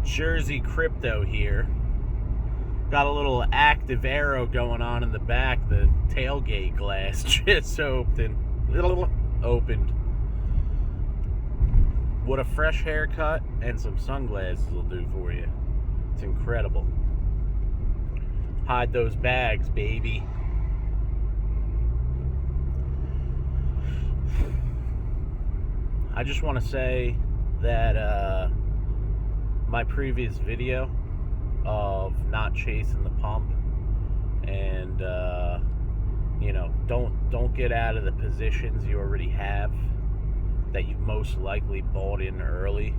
Jersey crypto here. Got a little active arrow going on in the back. The tailgate glass just opened. What a fresh haircut and some sunglasses will do for you. It's incredible. Hide those bags, baby. I just want to say that my previous video of not chasing the pump and don't get out of the positions you already have that you most likely bought in early,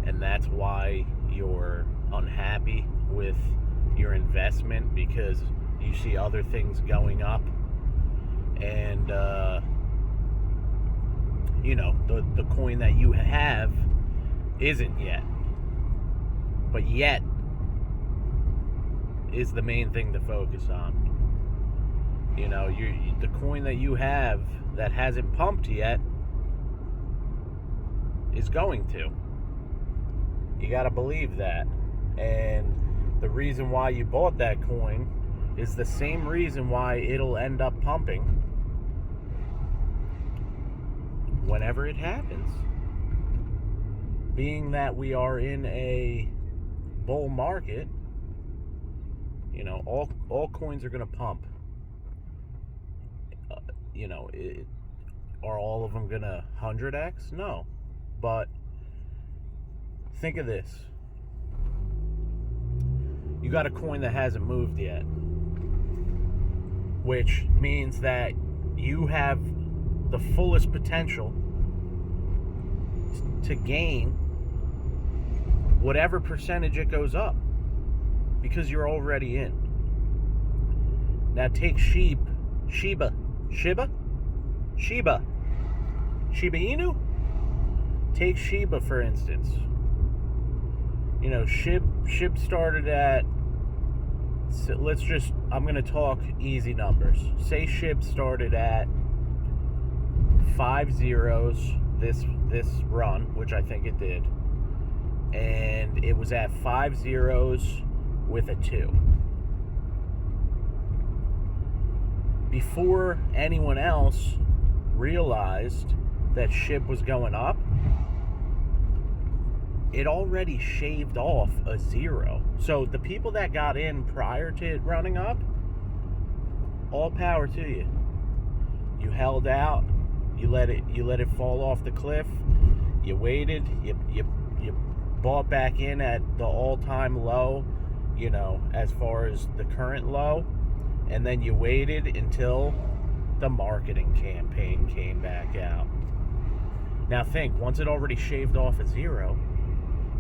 and that's why you're unhappy with your investment, because you see other things going up and the coin that you have isn't yet, but yet is the main thing to focus on. The coin that you have that hasn't pumped yet is going to. You got to believe that. And the reason why you bought that coin is the same reason why it'll end up pumping whenever it happens. Being that we are in a bull market, all coins are going to pump. Are all of them going to 100x? No. But think of this. You got a coin that hasn't moved yet, which means that you have the fullest potential to gain whatever percentage it goes up, because you're already in. Now take Shiba Inu? Take Shiba, for instance. SHIB started at, I'm going to talk easy numbers. Say SHIB started at 5 zeros this run, which I think it did. And it was at 5 zeros with a 2. Before anyone else realized that SHIB was going up, it already shaved off a 0. So the people that got in prior to it running up, all power to you. You held out, you let it fall off the cliff, you waited, you bought back in at the all-time low, as far as the current low, and then you waited until the marketing campaign came back out. Now think, once it already shaved off a 0,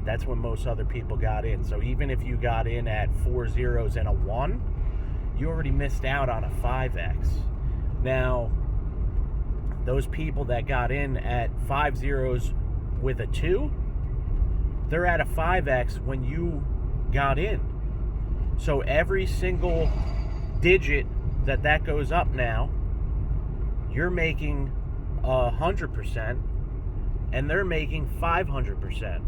that's when most other people got in. So even if you got in at 4 zeros and a 1, you already missed out on a 5x. Now, those people that got in at 5 zeros with a 2, they're at a 5x when you got in. So every single digit that goes up now, you're making 100%, and they're making 500%.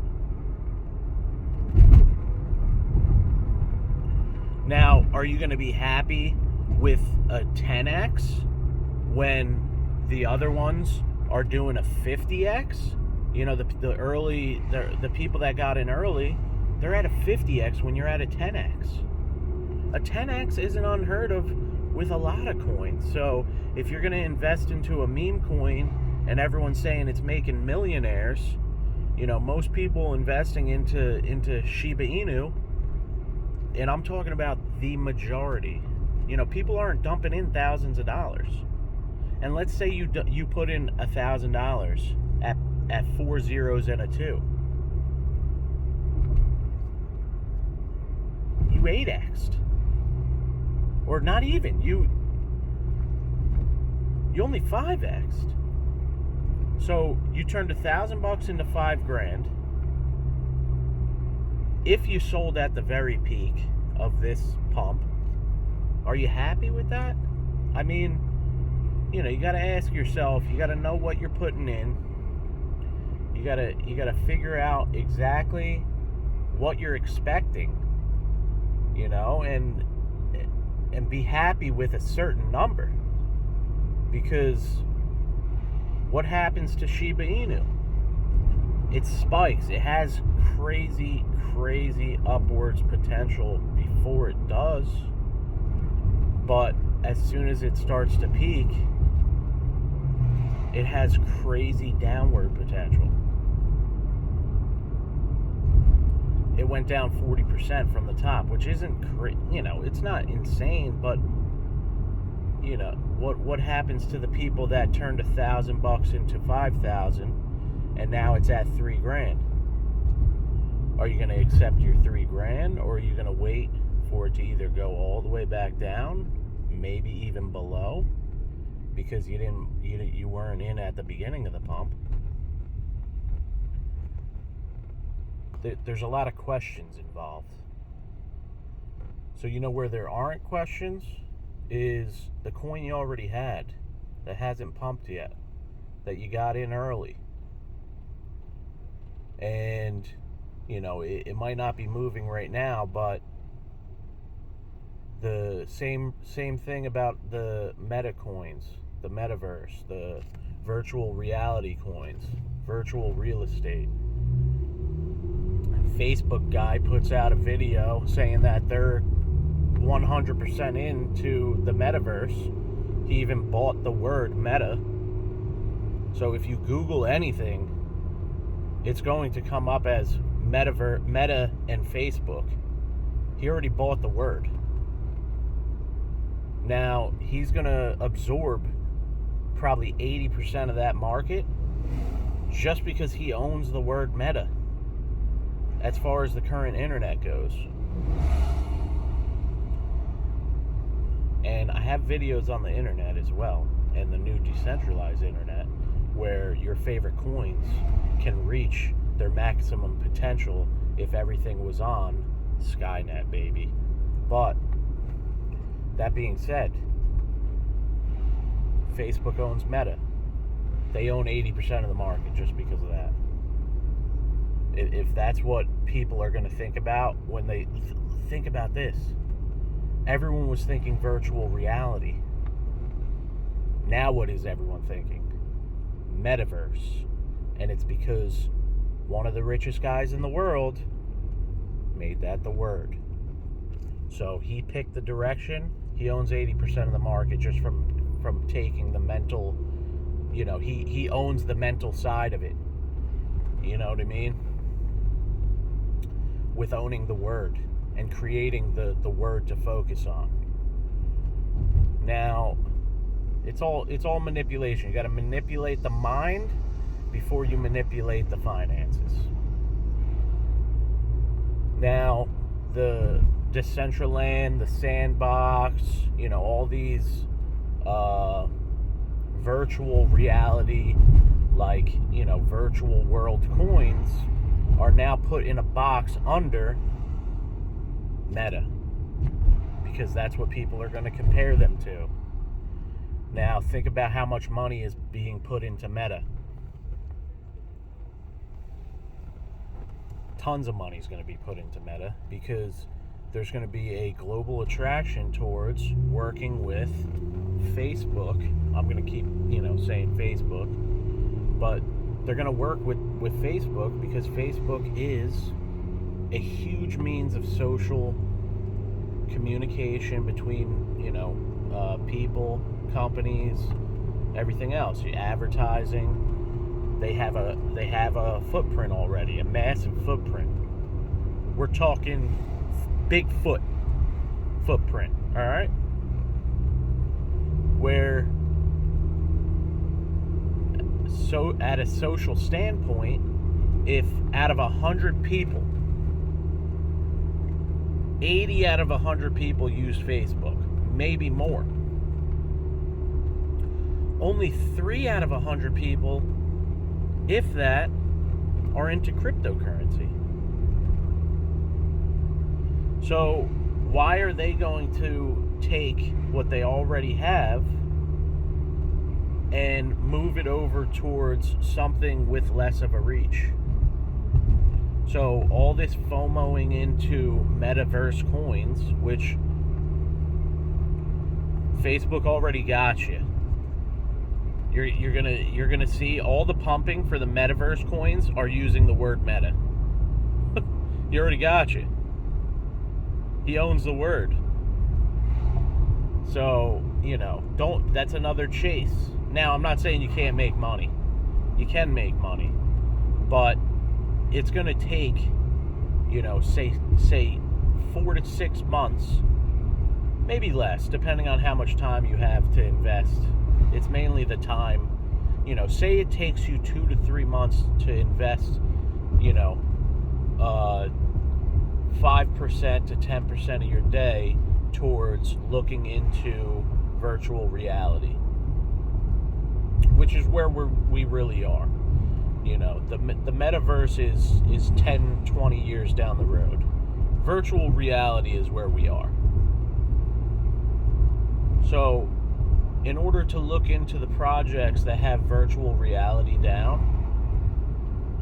Now, are you going to be happy with a 10x when the other ones are doing a 50x? The people that got in early, they're at a 50x when you're at a 10x. A 10x isn't unheard of with a lot of coins. So if you're going to invest into a meme coin and everyone's saying it's making millionaires, most people investing into Shiba Inu, and I'm talking about the majority, people aren't dumping in thousands of dollars. And let's say you put in $1,000 at 4 zeros and a 2. You 8x'd. Or not even. You only 5x'd. So you turned $1,000 into $5,000. If you sold at the very peak of this pump, are you happy with that? I mean, you got to ask yourself. You got to know what you're putting in. You got to figure out exactly what you're expecting, and be happy with a certain number. Because what happens to Shiba Inu? It spikes. It has crazy upwards potential before it does. But as soon as it starts to peak, it has crazy downward potential. It went down 40% from the top, which isn't, it's not insane, but what happens to the people that turned $1,000 into 5,000, and now it's at $3,000? Are you going to accept your $3,000, or are you going to wait for it to either go all the way back down, maybe even below, because you weren't in at the beginning of the pump? There's a lot of questions involved. So where there aren't questions is the coin you already had that hasn't pumped yet, that you got in early. And it might not be moving right now, but the same thing about the meta coins, the metaverse, the virtual reality coins, virtual real estate. Facebook guy puts out a video saying that they're 100% into the metaverse. He even bought the word meta. So if you Google anything, it's going to come up as Meta and Facebook. He already bought the word. Now, he's going to absorb probably 80% of that market just because he owns the word meta, as far as the current internet goes. And I have videos on the internet as well, and the new decentralized internet, where your favorite coins can reach their maximum potential if everything was on Skynet, baby. But that being said, Facebook owns Meta. They own 80% of the market just because of that. If that's what people are going to think about when they think about this, everyone was thinking virtual reality. Now what is everyone thinking? Metaverse. And it's because one of the richest guys in the world made that the word. So he picked the direction. He owns 80% of the market just from taking the mental, he owns the mental side of it. You know what I mean? With owning the word and creating the word to focus on. Now, it's all manipulation. You got to manipulate the mind before you manipulate the finances. Now, the Decentraland, the Sandbox, all these virtual reality, virtual world coins are now put in a box under Meta, because that's what people are going to compare them to. Now, think about how much money is being put into Meta. Tons of money is going to be put into Meta, because there's going to be a global attraction towards working with Facebook. I'm going to keep, saying Facebook, but they're going to work with Facebook because Facebook is a huge means of social communication between, people, companies, everything else. Advertising. They have a footprint already, a massive footprint. We're talking Bigfoot footprint, all right? Where, so at a social standpoint, if out of 100 people, 80 out of 100 people use Facebook, maybe more, only 3 out of 100 people, if that, are into cryptocurrency. So why are they going to take what they already have and move it over towards something with less of a reach? So all this FOMOing into Metaverse coins, which Facebook already got you. You're gonna see all the pumping for the Metaverse coins are using the word meta. He already got you. He owns the word. So, that's another chase. Now, I'm not saying you can't make money. You can make money. But it's going to take, say 4 to 6 months, maybe less, depending on how much time you have to invest. It's mainly the time. Say it takes you 2 to 3 months to invest, 5% to 10% of your day towards looking into virtual reality, which is where we really are. The metaverse is 10, 20 years down the road. Virtual reality is where we are. So, in order to look into the projects that have virtual reality down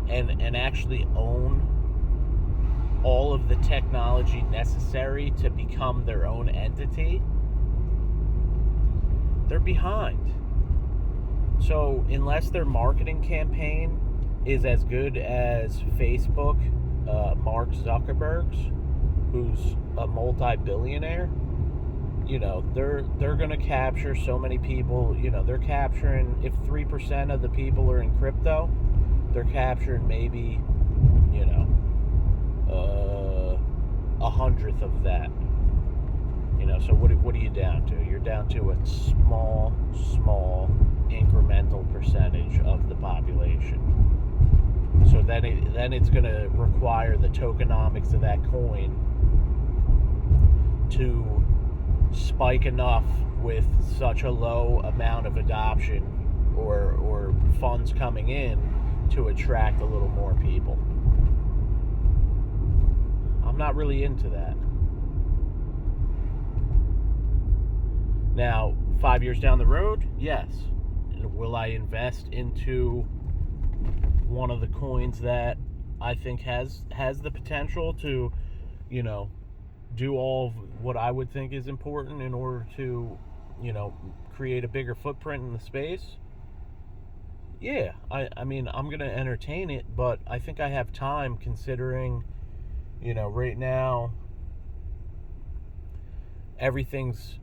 and actually own all of the technology necessary to become their own entity, they're behind. So unless their marketing campaign is as good as Facebook, Mark Zuckerberg's, who's a multi-billionaire, they're going to capture so many people. They're capturing, if 3% of the people are in crypto, they're capturing maybe 1/100th of that. So what are you down to? You're down to a small incremental percentage of the population. So then it's going to require the tokenomics of that coin to spike enough with such a low amount of adoption or funds coming in to attract a little more people. I'm not really into that. Now, 5 years down the road, yes. Will I invest into one of the coins that I think has the potential to, do all of what I would think is important in order to, create a bigger footprint in the space? Yeah, I mean, I'm going to entertain it, but I think I have time considering, right now, everything's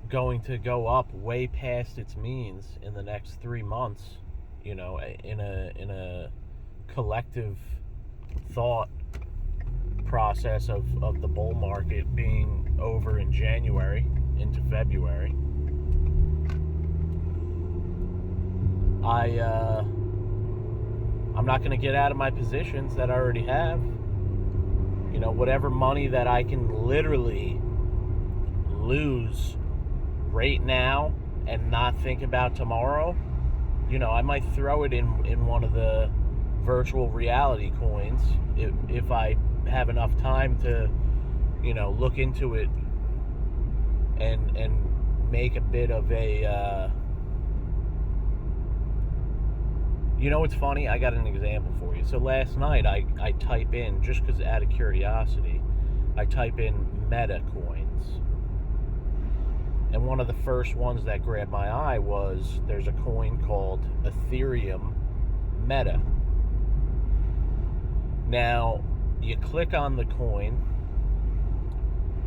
going to go up way past its means in the next 3 months, in a collective thought process of the bull market being over in January into February. I'm not going to get out of my positions that I already have. Whatever money that I can literally lose right now and not think about tomorrow, I might throw it in one of the virtual reality coins if I have enough time to, look into it and make a bit of a, it's funny, I got an example for you. So last night I type in, just because out of curiosity, I type in Meta coins. And one of the first ones that grabbed my eye was there's a coin called Ethereum Meta. Now, you click on the coin,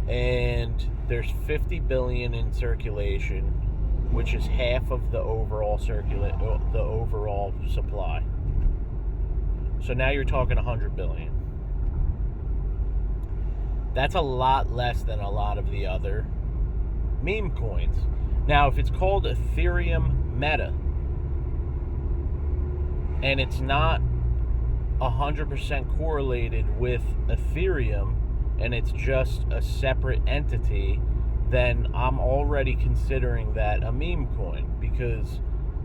and there's 50 billion in circulation, which is half of the overall supply. So now you're talking 100 billion. That's a lot less than a lot of the other meme coins. Now, if it's called Ethereum Meta and it's not 100% correlated with Ethereum and it's just a separate entity, then I'm already considering that a meme coin, because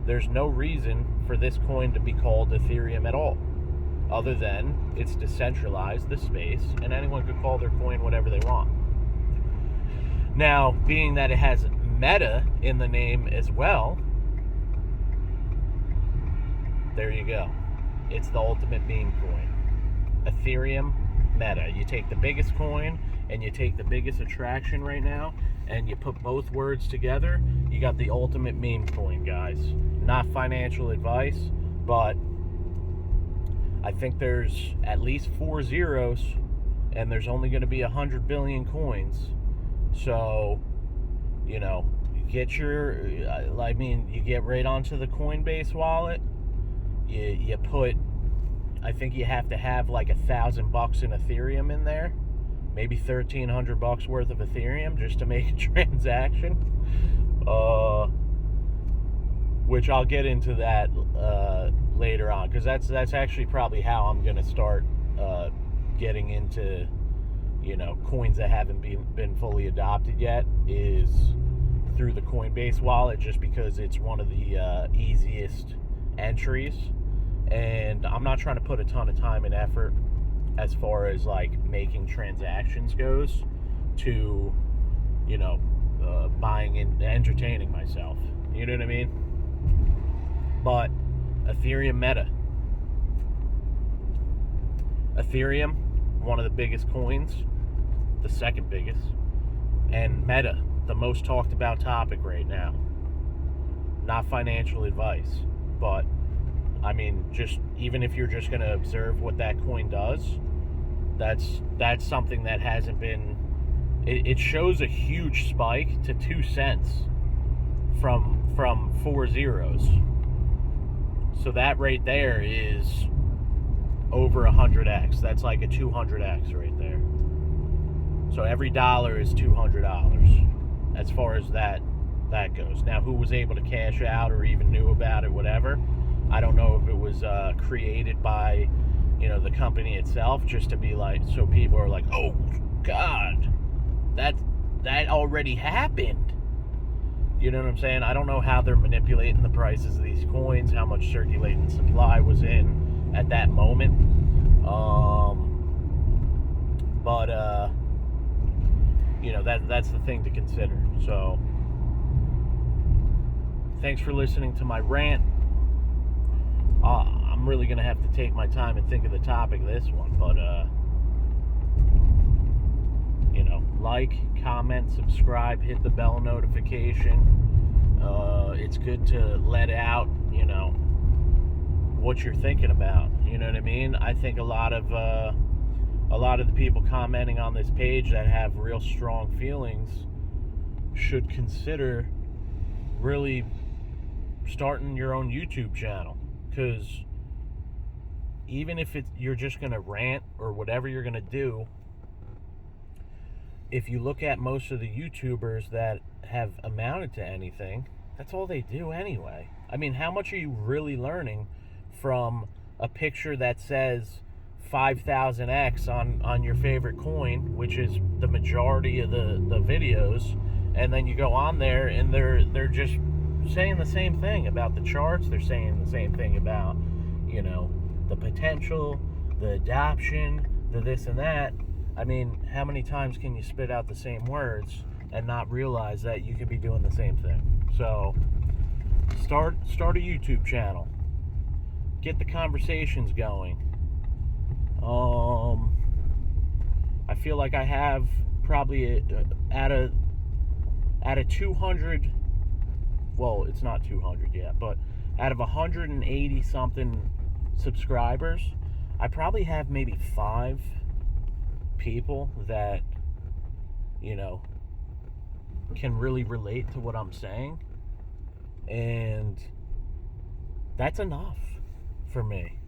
there's no reason for this coin to be called Ethereum at all, other than it's decentralized, the space, and anyone could call their coin whatever they want. Now, being that it has Meta in the name as well, there you go. It's the ultimate meme coin. Ethereum Meta. You take the biggest coin and you take the biggest attraction right now, and you put both words together, you got the ultimate meme coin, guys. Not financial advice, but I think there's at least 4 zeros, and there's only going to be 100 billion coins. So, you know, you get you get right onto the Coinbase wallet. You put, I think you have to have like $1,000 in Ethereum in there, maybe $1,300 worth of Ethereum just to make a transaction. Which I'll get into that later on, because that's actually probably how I'm gonna start getting into, you know, coins that haven't been fully adopted yet, is through the Coinbase wallet, just because it's one of the easiest entries. And I'm not trying to put a ton of time and effort as far as like making transactions goes to, you know, buying and entertaining myself. You know what I mean? But Ethereum Meta. Ethereum, one of the biggest coins, the second biggest, and Meta, the most talked about topic right now. Not financial advice, but I mean, just even if you're just going to observe what that coin does, that's something that hasn't been. It shows a huge spike to 2 cents from 4 zeros. So that right there is over 100x. That's like a 200x right there. So every dollar is $200 as far as that goes. Now, who was able to cash out or even knew about it, whatever, I don't know if it was created by, you know, the company itself, just to be like, so people are like, oh God, that already happened. You know what I'm saying? I don't know how they're manipulating the prices of these coins, how much circulating supply was in at that moment. But you know, that's the thing to consider. So thanks for listening to my rant. I'm really gonna have to take my time and think of the topic of this one, but you know, like, comment, subscribe, hit the bell notification. It's good to let out, you know, what you're thinking about. You know what I mean? I think a lot of the people commenting on this page that have real strong feelings should consider really starting your own YouTube channel, because even if you're just gonna rant or whatever you're gonna do, if you look at most of the YouTubers that have amounted to anything, that's all they do anyway. I mean, how much are you really learning from a picture that says 5,000x on your favorite coin, which is the majority of the videos, and then you go on there and they're just saying the same thing about the charts, they're saying the same thing about, you know, the potential, the adoption, the this and that. I mean, how many times can you spit out the same words and not realize that you could be doing the same thing? So start a YouTube channel. Get the conversations going. I feel like I have probably out of 200, well, it's not 200 yet, but out of 180 something subscribers, I probably have maybe 5 people that, you know, can really relate to what I'm saying, and that's enough for me.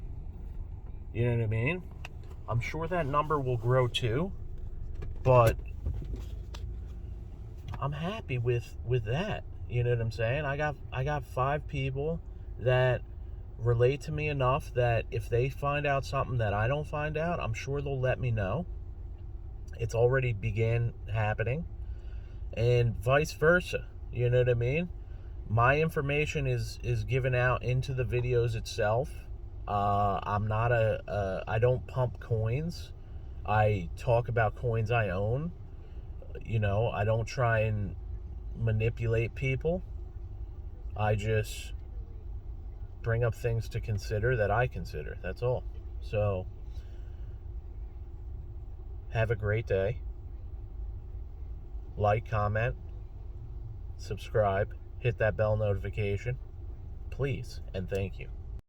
You know what I mean? I'm sure that number will grow too, but I'm happy with that. You know what I'm saying? I got 5 people that relate to me enough that if they find out something that I don't find out, I'm sure they'll let me know. It's already began happening, and vice versa. You know what I mean? My information is given out into the videos itself. I'm not I don't pump coins. I talk about coins I own. You know, I don't try and manipulate people. I just bring up things to consider that I consider. That's all. So Have a great day. Like, comment, subscribe, hit that bell notification. Please, and thank you.